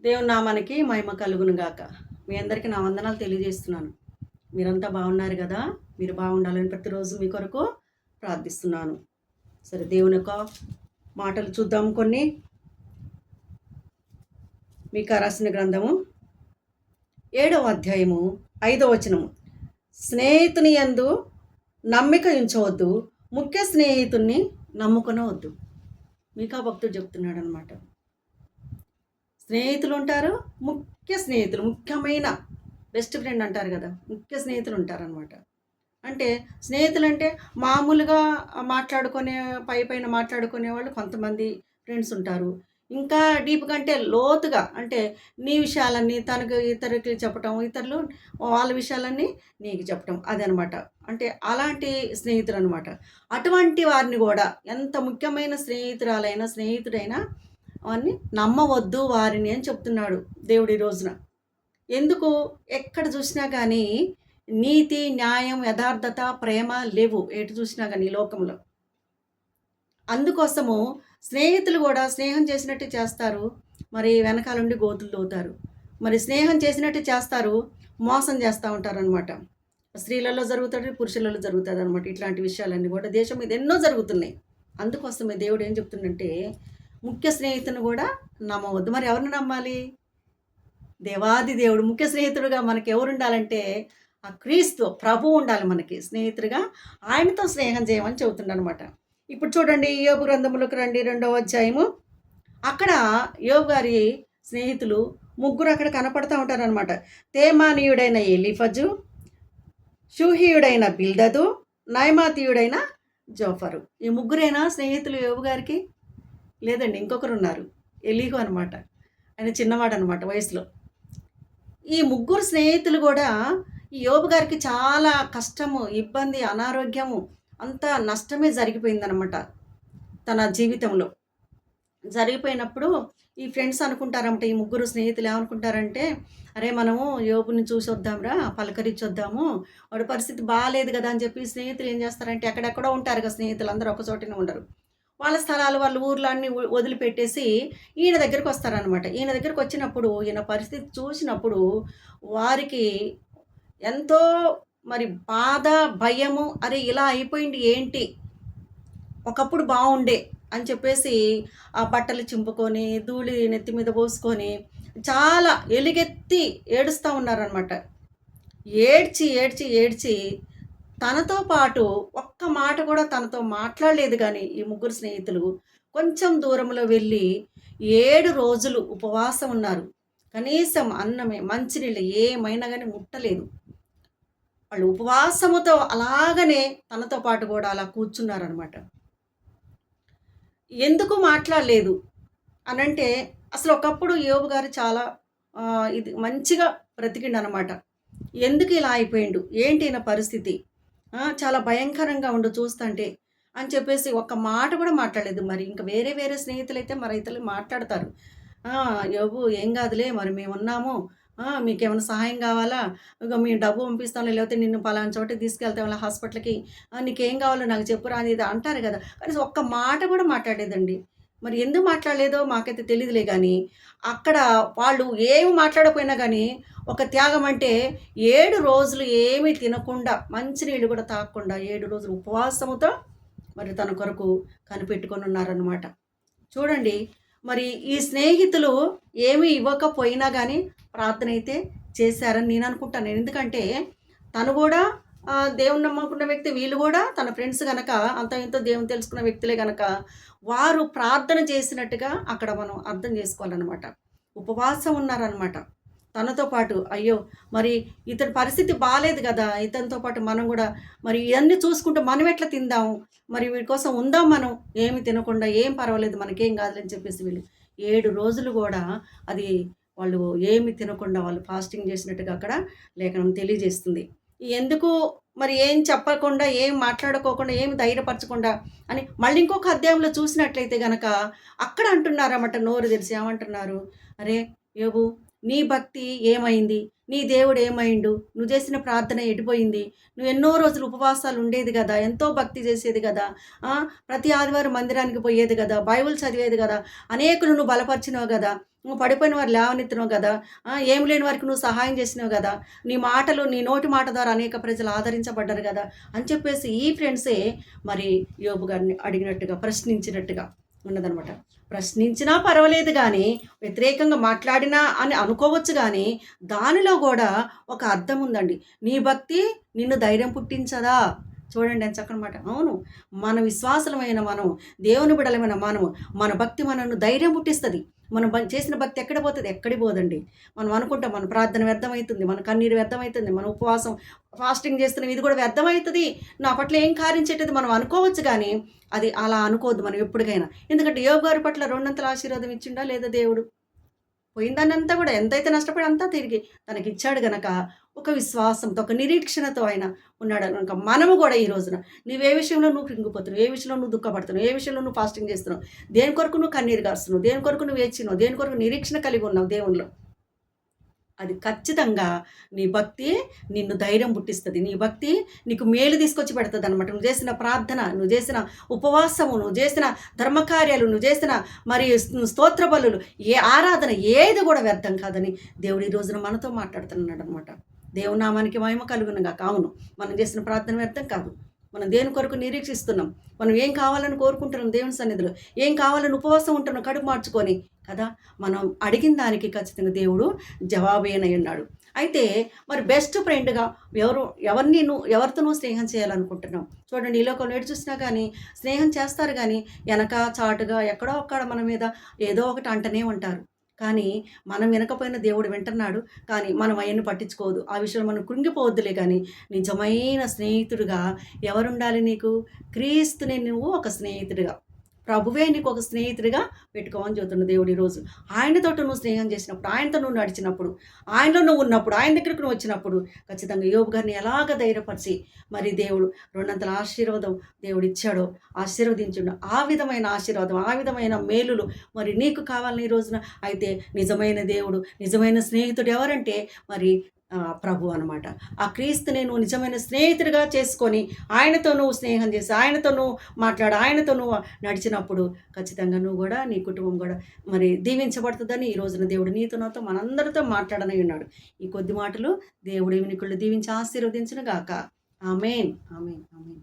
దేవుని నామానికి మహిమ కలుగును గాక. మీ అందరికీ నా వందనాలు తెలియజేస్తున్నాను. మీరంతా బాగున్నారు గదా! మీరు బాగుండాలని ప్రతిరోజు మీ కొరకు ప్రార్థిస్తున్నాను. సరే, దేవుని యొక్క మాటలు చూద్దాం కొన్ని. మీకా రాసిన గ్రంథము 7వ అధ్యాయము 5వ వచనము. స్నేహితుని యందు నమ్మిక ఉంచవద్దు, ముఖ్య స్నేహితుణ్ణి నమ్ముకొనవద్దు. మీకా భక్తుడు చెప్తున్నాడు అనమాట. స్నేహితులు ఉంటారు, ముఖ్య స్నేహితులు, ముఖ్యమైన బెస్ట్ ఫ్రెండ్ అంటారు కదా, ముఖ్య స్నేహితులు ఉంటారనమాట. అంటే స్నేహితులు అంటే మామూలుగా మాట్లాడుకునే పైన మాట్లాడుకునే వాళ్ళు కొంతమంది ఫ్రెండ్స్ ఉంటారు. ఇంకా డీప్ కంటే లోతుగా అంటే నీ విషయాలన్నీ తనకు ఇతరులకి చెప్పటం, ఇతరులు వాళ్ళ విషయాలన్నీ నీకు చెప్పటం, అదనమాట. అంటే అలాంటి స్నేహితులు అనమాట. అటువంటి వారిని కూడా ఎంత ముఖ్యమైన స్నేహితుడైనా వారిని నమ్మవద్దు వారిని అని చెప్తున్నాడు దేవుడు ఈ రోజున. ఎందుకు? ఎక్కడ చూసినా కానీ నీతి, న్యాయం, యథార్థత, ప్రేమ లేవు ఎటు చూసినా కానీ ఈ లోకంలో. అందుకోసము స్నేహితులు కూడా స్నేహం చేసినట్టు చేస్తారు, మరి వెనకాలండి గోతులు తవ్వుతారు. మరి స్నేహం చేసినట్టు చేస్తారు, మోసం చేస్తూ ఉంటారనమాట. స్త్రీలలో జరుగుతుంది, పురుషులలో జరుగుతుంది అనమాట. ఇట్లాంటి విషయాలన్నీ కూడా దేశం మీద ఎన్నో జరుగుతున్నాయి. అందుకోసమే దేవుడు ఏం చెప్తుందంటే ముఖ్య స్నేహితుని కూడా నమ్మవద్దు. మరి ఎవరిని నమ్మాలి? దేవాది దేవుడు ముఖ్య స్నేహితుడుగా మనకి ఎవరు ఉండాలంటే ఆ క్రీస్తు ప్రభు ఉండాలి మనకి స్నేహితుడిగా. ఆయనతో స్నేహం చేయమని చెబుతుండనమాట. ఇప్పుడు చూడండి, యోబు గ్రంథములకు రండి, 2వ అధ్యాయము. అక్కడ యోబు గారి స్నేహితులు ముగ్గురు అక్కడ కనపడుతూ ఉంటారనమాట. తేమానీయుడైన ఎలీఫజు, షూహీయుడైన బిల్దదు, నయమాతీయుడైన జోఫరు. ఈ ముగ్గురైనా స్నేహితులు యోబు గారికి? లేదండి, ఇంకొకరు ఉన్నారు, ఎలీహు అనమాట. ఆయన చిన్నవాడు అనమాట వయసులో. ఈ ముగ్గురు స్నేహితులు కూడా ఈ యోబు గారికి చాలా కష్టము, ఇబ్బంది, అనారోగ్యము, అంతా నష్టమే జరిగిపోయిందనమాట తన జీవితంలో. జరిగిపోయినప్పుడు ఈ ఫ్రెండ్స్ అనుకుంటారన్నమాట, ఈ ముగ్గురు స్నేహితులు ఏమనుకుంటారంటే, అరే మనము యోబుని చూసి వద్దాంరా, పలకరించొద్దాము, వాడి పరిస్థితి బాగాలేదు కదా అని చెప్పి స్నేహితులు ఏం చేస్తారంటే, ఎక్కడెక్కడో ఉంటారు కదా స్నేహితులు, అందరూ ఒక చోటనే ఉండరు. వాళ్ళ స్థలాలు, వాళ్ళ ఊర్లు అన్నీ వదిలిపెట్టేసి ఈయన దగ్గరికి వస్తారనమాట. ఈయన దగ్గరికి వచ్చినప్పుడు ఈయన పరిస్థితి చూసినప్పుడు వారికి ఎంతో మరి బాధ, భయము, అరే ఇలా అయిపోయింది ఏంటి, ఒకప్పుడు బాగుండే అని చెప్పేసి ఆ బట్టలు చింపుకొని ధూళి నెత్తి మీద పోసుకొని చాలా ఎలుగెత్తి ఏడుస్తూ ఉన్నారనమాట. ఏడ్చి ఏడ్చి ఏడ్చి తనతో పాటు ఒక్క మాట కూడా తనతో మాట్లాడలేదు. కానీ ఈ ముగ్గురు స్నేహితులు కొంచెం దూరంలో వెళ్ళి 7 రోజులు ఉపవాసం ఉన్నారు. కనీసం అన్నమే, మంచినీళ్ళు ఏమైనా కానీ ముట్టలేదు. వాళ్ళు ఉపవాసముతో అలాగనే తనతో పాటు కూడా అలా కూర్చున్నారనమాట. ఎందుకు మాట్లాడలేదు అనంటే, అసలు ఒకప్పుడు యోబు గారు చాలా ఇది మంచిగా బ్రతికిండనమాట. ఎందుకు ఇలా అయిపోయిండు, ఏంటి ఈయన పరిస్థితి, చాలా భయంకరంగా ఉండు చూస్తుంటే అని చెప్పేసి ఒక్క మాట కూడా మాట్లాడలేదు. మరి ఇంకా వేరే వేరే స్నేహితులైతే మరి ఇతరులు మాట్లాడతారు. యోబు ఏం కాదులే, మరి మేమున్నాము, మీకేమైనా సహాయం కావాలా, ఇక మేము డబ్బు పంపిస్తాం, లేకపోతే నిన్ను పలానా చోటకి తీసుకెళ్తాం వాళ్ళ హాస్పిటల్కి, నీకేం కావాలో నాకు చెప్పురా అని ఇది అంటారు కదా. కానీ ఒక్క మాట కూడా మాట్లాడలేదండి. మరి ఎందుకు మాట్లాడలేదో మాకైతే తెలియదులే. కానీ అక్కడ వాళ్ళు ఏమి మాట్లాడకపోయినా కానీ ఒక త్యాగం అంటే 7 రోజులు ఏమీ తినకుండా, మంచినీళ్ళు కూడా తాగకుండా 7 రోజులు ఉపవాసముతో మరి తన కొరకు కనిపెట్టుకొని ఉన్నారనమాట. చూడండి, మరి ఈ స్నేహితులు ఏమీ ఇవ్వకపోయినా కానీ ప్రార్థన అయితే చేశారని నేను అనుకుంటాను. ఎందుకంటే తను కూడా దేవుని నమ్ముకున్న వ్యక్తి, వీళ్ళు కూడా తన ఫ్రెండ్స్ కనుక, అంత ఇంతో దేవుని తెలుసుకున్న వ్యక్తులే కనుక వారు ప్రార్థన చేసినట్టుగా అక్కడ మనం అర్థం చేసుకోవాలన్నమాట. ఉపవాసం ఉన్నారనమాట తనతో పాటు. అయ్యో, మరి ఇతని పరిస్థితి బాగాలేదు కదా, ఇతనితో పాటు మనం కూడా మరి ఇవన్నీ చూసుకుంటూ మనం ఎట్లా తిందాము, మరి వీడి కోసం ఉందాం, మనం ఏమి తినకుండా, ఏం పర్వాలేదు మనకేం కాదులని చెప్పేసి వీళ్ళు 7 రోజులు కూడా అది వాళ్ళు ఏమి తినకుండా వాళ్ళు ఫాస్టింగ్ చేసినట్టుగా అక్కడ లేఖనం తెలియజేస్తుంది. ఎందుకు మరి ఏం చెప్పకుండా, ఏం మాట్లాడుకోకుండా, ఏం ధైర్యపరచకుండా అని మళ్ళీ ఇంకొక అధ్యాయంలో చూసినట్లయితే గనక అక్కడ అంటున్నారన్నమాట, నోరు తెరిచి ఏమంటున్నారు, అరే యోబు, నీ భక్తి ఏమైంది, నీ దేవుడు ఏమైండు, నువ్వు చేసిన ప్రార్థన ఎడిపోయింది, నువ్వు ఎన్నో రోజులు ఉపవాసాలు ఉండేది కదా, ఎంతో భక్తి చేసేది కదా, ప్రతి ఆదివారం మందిరానికి పోయేది కదా, బైబిల్ చదివేది కదా, అనేకులు నువ్వు బలపరిచినావు కదా, నువ్వు పడిపోయిన వారు లేవనెత్తినావు కదా! ఏమి లేని వారికి నువ్వు సహాయం చేసినావు కదా! నీ మాటలు నీ నోటి మాట ద్వారా అనేక ప్రజలు ఆదరించబడ్డారు కదా! అని చెప్పేసి ఈ ఫ్రెండ్సే మరి యోబు గారిని అడిగినట్టుగా, ప్రశ్నించినట్టుగా ఉన్నదనమాట. ప్రశ్నించినా పర్వాలేదు గానీ, వ్యతిరేకంగా మాట్లాడినా అని అనుకోవచ్చు గానీ, దానిలో గూడా ఒక అర్థం ఉందండి. నీ భక్తి నిన్ను ధైర్యం పుట్టించదా? చూడండి ఎంత చక్కని మాట. అవును. మన విశ్వాసులమైన మనం, దేవుని బిడ్డలమైన మనము, మన భక్తి మనను ధైర్యం పుట్టిస్తది. మనం చేసిన భక్తి ఎక్కడ పోతది? ఎక్కడికి పోదండి. మనం అనుకుంటాం మన ప్రార్థన వ్యర్థమైతుంది, మన కన్నీరు వ్యర్థమైతుంది, మన ఉపవాసం, ఫాస్టింగ్ చేస్తున్నాం ఇది కూడా వ్యర్థమైతది. నా పట్ల ఏం కార్యం చేయట్లేదు మనం అనుకోవచ్చు గానీ, అది అలా అనుకోవద్దు మనం ఎప్పటికైనా. ఎందుకంటే యోబు గారి పట్ల రెండంతల ఆశీర్వాదం ఇచ్చిండా లేదా దేవుడు? పోయిందాన్నంతా కూడా ఎంతైతే నష్టపోయాడో అంతా తిరిగి తనకిచ్చాడు గనక, ఒక విశ్వాసంతో, ఒక నిరీక్షణతో ఆయన ఉన్నాడు గనక మనము కూడా ఈ రోజున నువ్వు ఏ విషయంలో నువ్వు కృంగిపోతున్నావు, ఏ విషయంలో నువ్వు దుఃఖపడుతున్నావు, ఏ విషయంలో నువ్వు ఫాస్టింగ్ చేస్తున్నావు, దేని కొరకు నువ్వు కన్నీరు గారుస్తున్నావు, దేని కొరకు నువ్వు ఏడ్చినావు, దేని కొరకు నిరీక్షణ కలిగి ఉన్నావు దేవునిలో, అది ఖచ్చితంగా నీ భక్తి నిన్ను ధైర్యం పుట్టిస్తది. నీ భక్తి నీకు మేలు తీసుకొచ్చి పెడతదనమాట. నువ్వు చేసిన ప్రార్థన, నువ్వు చేసిన ఉపవాసము, నువ్వు చేసిన ధర్మకార్యాలు, నువ్వు చేసిన మరి స్తోత్ర బలులు, ఏ ఆరాధన ఏది కూడా వ్యర్థం కాదని దేవుడు ఈ రోజున మనతో మాట్లాడుతున్నాడనమాట. దేవుని నామానికి మహిమ కలుగునుగాక. అవును, మనం చేసిన ప్రార్థన వ్యర్థం కాదు. మనం దేని కొరకు నిరీక్షిస్తున్నాం, మనం ఏం కావాలని కోరుకుంటున్నాం దేవుని సన్నిధిలో, ఏం కావాలని ఉపవాసం ఉంటున్నాం కడుపు మార్చుకొని కదా, మనం అడిగిన దానికి ఖచ్చితంగా దేవుడు జవాబేనై ఉన్నాడు. అయితే మరి బెస్ట్ ఫ్రెండ్గా ఎవరితో నువ్వు స్నేహం చేయాలనుకుంటున్నావు? చూడండి, ఈ లోకంలో ఎటు చూసినా కానీ స్నేహం చేస్తారు కానీ వెనక చాటుగా ఎక్కడో అక్కడ మన మీద ఏదో ఒకటి అంటనే ఉంటారు. కానీ మనం వినకపోయినా దేవుడు వింటున్నాడు. కానీ మనం అవన్నీ పట్టించుకోవద్దు. ఆ విషయంలో మనం కృంగిపోవద్దులే కానీ, నిజమైన స్నేహితుడిగా ఎవరుండాలి నీకు? క్రీస్తుని నువ్వు ఒక స్నేహితుడిగా, ప్రభువే నీకు ఒక స్నేహితుడిగా పెట్టుకోమని చెబుతున్న దేవుడు ఈరోజు. ఆయనతోటి నువ్వు స్నేహం చేసినప్పుడు, ఆయనతో నువ్వు నడిచినప్పుడు, ఆయనలో నువ్వు ఉన్నప్పుడు, ఆయన దగ్గరికి నువ్వు వచ్చినప్పుడు ఖచ్చితంగా యోబు గారిని ఎలాగ ధైర్యపరిచి మరి దేవుడు రెండంతల ఆశీర్వాదం దేవుడు ఇచ్చాడో, ఆశీర్వదించుండు. ఆ విధమైన ఆశీర్వాదం, ఆ విధమైన మేలులు మరి నీకు కావాలని ఈ రోజున. అయితే నిజమైన దేవుడు, నిజమైన స్నేహితుడు ఎవరంటే మరి ప్రభు అనమాట. ఆ క్రీస్తుని నువ్వు నిజమైన స్నేహితుడిగా చేసుకొని ఆయనతో నువ్వు స్నేహం చేసి, ఆయనతో నువ్వు మాట్లాడి, ఆయనతో నువ్వు నడిచినప్పుడు ఖచ్చితంగా నువ్వు కూడా, నీ కుటుంబం కూడా మరి దీవించబడుతుందని ఈ రోజున దేవుడు నీతో నాతో మనందరితో మాట్లాడనై ఉన్నాడు. ఈ కొద్ది మాటలు దేవుడు వినికుళ్ళు దీవించి ఆశీర్వదించును గాక. ఆమేన్, ఆమేన్, ఆమేన్.